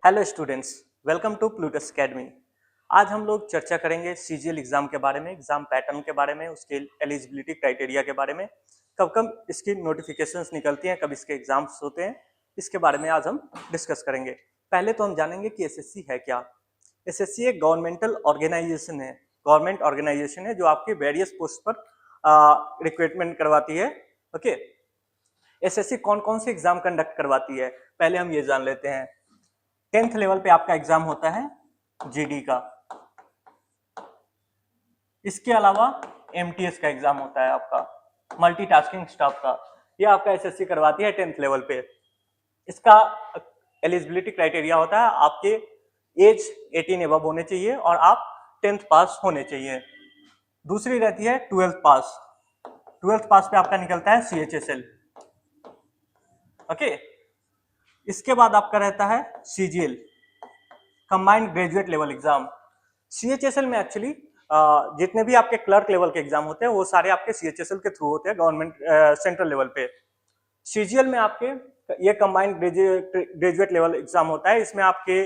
Hello students, welcome to Plutus Academy. आज हम लोग चर्चा करेंगे सीजीएल एग्जाम के बारे में, एग्जाम पैटर्न के बारे में, उसके एलिजिबिलिटी क्राइटेरिया के बारे में, कब कब इसकी नोटिफिकेशंस निकलती हैं, कब इसके एग्जाम्स होते हैं, इसके बारे में आज हम डिस्कस करेंगे। पहले तो हम जानेंगे कि एसएससी है क्या। एसएससी एक गवर्नमेंटल ऑर्गेनाइजेशन है, गवर्नमेंट ऑर्गेनाइजेशन है जो आपके वेरियस पोस्ट पर रिक्रूटमेंट करवाती है। ओके, एसएससी कौन कौन से एग्जाम कंडक्ट करवाती है, पहले हम ये जान लेते हैं। 10th लेवल पे आपका एग्जाम होता है जीडी का। इसके अलावा एमटीएस का एग्जाम होता है आपका, मल्टीटास्किंग स्टाफ का। ये आपका एसएससी करवाती है 10th लेवल पे। इसका एलिजिबिलिटी क्राइटेरिया होता है आपके एज 18 एबव होने चाहिए और आप 10th पास होने चाहिए। दूसरी रहती है 12th पास। 12th पास पे आपका निकलता है सीएचएसएल। ओके, इसके बाद आपका रहता है CGL, combined graduate level exam. CHSL में एक्चुअली जितने भी आपके क्लर्क लेवल के एग्जाम होते हैं वो सारे आपके सीएचएसएल के थ्रू होते हैं, गवर्नमेंट सेंट्रल लेवल पे। सीजीएल में आपके ये कंबाइंड ग्रेजुएट लेवल एग्जाम होता है। इसमें आपके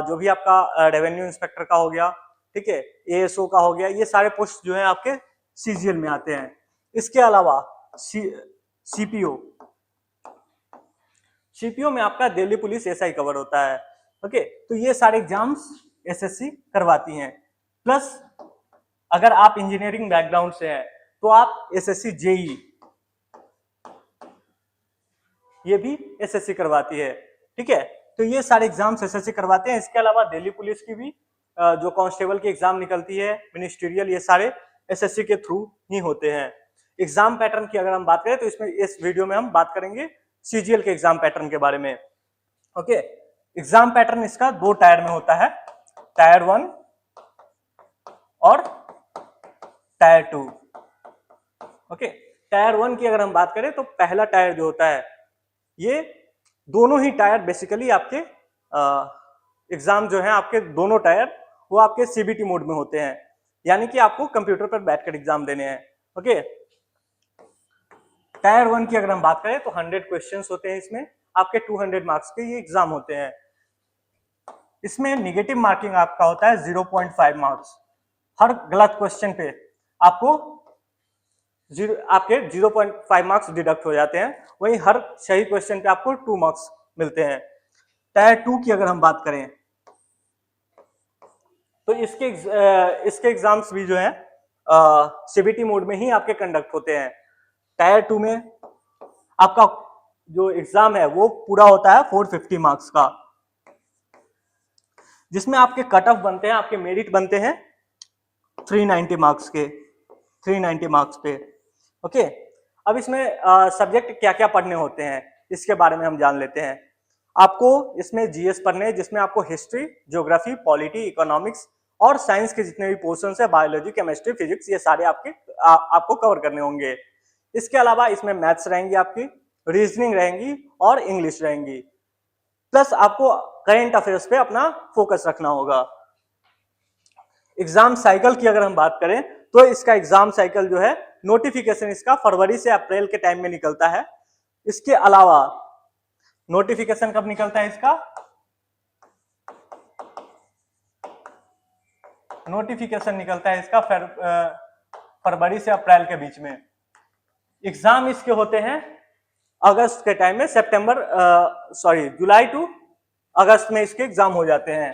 जो भी आपका रेवेन्यू इंस्पेक्टर का हो गया, ठीक है, एएसओ का हो गया, ये सारे पोस्ट जो है आपके सीजीएल में आते हैं। इसके अलावा सीपीओ में आपका दिल्ली पुलिस एसआई कवर होता है। ओके, तो ये सारे एग्जाम्स एसएससी करवाती हैं। प्लस अगर आप इंजीनियरिंग बैकग्राउंड से हैं तो आप एसएससी जेई, ये भी एसएससी करवाती है। ठीक है, तो ये सारे एग्जाम्स एसएससी करवाते हैं। इसके अलावा दिल्ली पुलिस की भी जो कांस्टेबल की एग्जाम निकलती है, मिनिस्ट्रियल, ये सारे एसएससी के थ्रू ही होते हैं। एग्जाम पैटर्न की अगर हम बात करें तो इसमें इस वीडियो में हम बात करेंगे सीजीएल के एग्जाम पैटर्न के बारे में। ओके, एग्जाम पैटर्न इसका 2 टायर में होता है, टायर 1 और टायर 2। ओके, टायर 1 की अगर हम बात करें तो पहला टायर जो होता है, ये दोनों ही टायर बेसिकली आपके एग्जाम जो है, आपके दोनों टायर वो आपके सीबीटी मोड में होते हैं, यानी कि आपको कंप्यूटर पर बैठकर एग्जाम देने हैं। ओके, टायर 1 की अगर हम बात करें तो 100 क्वेश्चंस होते हैं, इसमें आपके 200 मार्क्स के ये एग्जाम होते हैं। इसमें निगेटिव मार्किंग आपका होता है 0.5 मार्क्स। हर गलत क्वेश्चन पे आपको आपके 0.5 मार्क्स डिडक्ट हो जाते हैं, वहीं हर सही क्वेश्चन पे आपको 2 मार्क्स मिलते हैं। टायर 2 की अगर हम बात करें तो इसके एग्जाम्स भी जो है सीबीटी मोड में ही आपके कंडक्ट होते हैं। टायर 2 में आपका जो एग्जाम है वो पूरा होता है 450 मार्क्स का, जिसमें आपके कट ऑफ बनते हैं, आपके मेरिट बनते हैं 390 मार्क्स के, 390 मार्क्स पे। ओके, अब इसमें सब्जेक्ट क्या क्या पढ़ने होते हैं इसके बारे में हम जान लेते हैं। आपको इसमें जीएस पढ़ने हैं, जिसमें आपको हिस्ट्री, ज्योग्राफी, पॉलिटी, इकोनॉमिक्स और साइंस के जितने भी पोर्शंस है, बायोलॉजी, केमिस्ट्री, फिजिक्स, ये सारे आपको कवर करने होंगे। इसके अलावा इसमें मैथ्स रहेंगी, आपकी रीजनिंग रहेंगी और इंग्लिश रहेंगी। प्लस आपको करंट अफेयर्स पे अपना फोकस रखना होगा। एग्जाम साइकिल की अगर हम बात करें तो इसका एग्जाम साइकिल जो है, नोटिफिकेशन इसका फरवरी से अप्रैल के टाइम में निकलता है। इसके अलावा नोटिफिकेशन कब निकलता है इसका, नोटिफिकेशन निकलता है इसका फरवरी से अप्रैल के बीच में। एग्जाम इसके होते हैं अगस्त के टाइम में, जुलाई टू अगस्त में इसके एग्जाम हो जाते हैं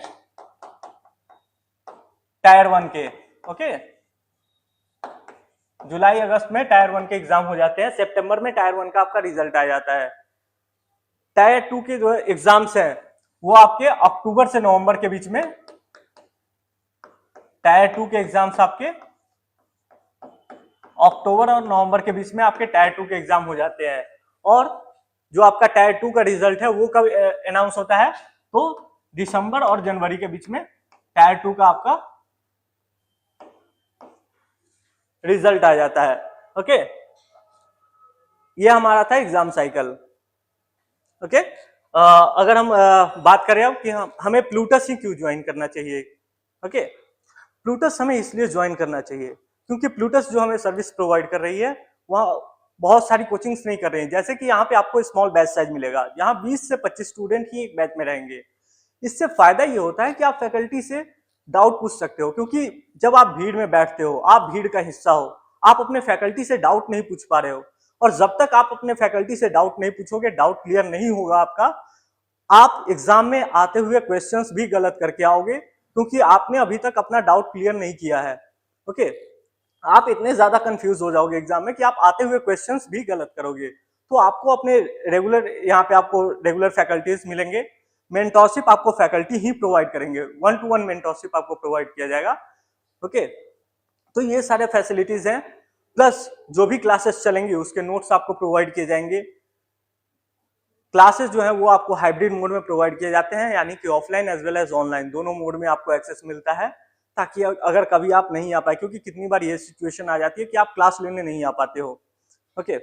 टायर 1 के। ओके, जुलाई अगस्त में टायर 1 के एग्जाम हो जाते हैं, सितंबर में टायर 1 का आपका रिजल्ट आ जाता है। टायर 2 के जो एग्जाम्स हैं वो आपके अक्टूबर से नवंबर के बीच में, टायर 2 के एग्जाम्स आपके अक्टूबर और नवंबर के बीच में आपके टायर 2 के एग्जाम हो जाते हैं। और जो आपका टायर 2 का रिजल्ट है वो कब अनाउंस होता है, तो दिसंबर और जनवरी के बीच में टायर 2 का आपका रिजल्ट आ जाता है। ओके, ये हमारा था एग्जाम साइकिल। ओके, अगर हम बात करें अब कि हमें प्लूटस ही क्यों ज्वाइन करना चाहिए। ओके, प्लूटस हमें इसलिए ज्वाइन करना चाहिए क्योंकि प्लूटस जो हमें सर्विस प्रोवाइड कर रही है वह बहुत सारी कोचिंग्स नहीं कर रही है। जैसे कि यहाँ पे आपको स्मॉल बैच साइज मिलेगा, यहाँ 20 से 25 स्टूडेंट ही एक बैच में रहेंगे। इससे फायदा ये होता है कि आप फैकल्टी से डाउट पूछ सकते हो, क्योंकि जब आप भीड़ में बैठते हो, आप भीड़ का हिस्सा हो, आप अपने फैकल्टी से डाउट नहीं पूछ पा रहे हो, और जब तक आप अपने फैकल्टी से डाउट नहीं पूछोगे, डाउट क्लियर नहीं होगा आपका, आप एग्जाम में आते हुए क्वेश्चंस भी गलत करके आओगे, क्योंकि आपने अभी तक अपना डाउट क्लियर नहीं किया है। ओके, आप इतने ज्यादा कंफ्यूज हो जाओगे एग्जाम में कि आप आते हुए क्वेश्चंस भी गलत करोगे। तो आपको अपने रेगुलर, यहाँ पे आपको रेगुलर फैकल्टीज मिलेंगे, मेंटोरशिप आपको फैकल्टी ही प्रोवाइड करेंगे, 1-to-1 मेंटोरशिप आपको प्रोवाइड किया जाएगा। ओके, तो ये सारे फैसिलिटीज हैं, प्लस जो भी क्लासेस चलेंगी उसके नोट्स आपको प्रोवाइड किए जाएंगे। क्लासेस जो है वो आपको हाइब्रिड मोड में प्रोवाइड किए जाते हैं, यानी कि offline as well as online दोनों मोड में आपको एक्सेस मिलता है, ताकि अगर कभी आप नहीं आ पाए, क्योंकि कितनी बार ये सिचुएशन आ जाती है कि आप क्लास लेने नहीं आ पाते हो। ओके,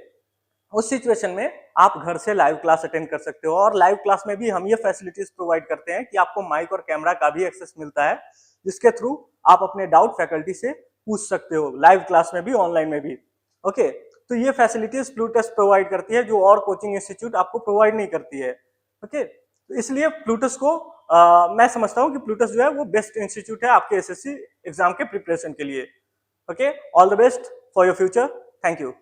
उस सिचुएशन में आप घर से लाइव क्लास अटेंड कर सकते हो, और लाइव क्लास में भी हम ये फैसिलिटीज प्रोवाइड करते हैं कि आपको माइक और कैमरा का भी एक्सेस मिलता है, जिसके थ्रू आप अपने डाउट फैकल्टी से पूछ सकते हो, लाइव क्लास में भी, ऑनलाइन में भी। ओके, तो ये फैसिलिटीज प्लूटस प्रोवाइड करती है, जो और कोचिंग इंस्टीट्यूट आपको प्रोवाइड नहीं करती है। ओके, तो इसलिए प्लूटस को मैं समझता हूँ कि प्लूटस जो है वो बेस्ट इंस्टीट्यूट है आपके एसएससी एग्जाम के प्रिपरेशन के लिए। Okay, all the best for your future, thank you.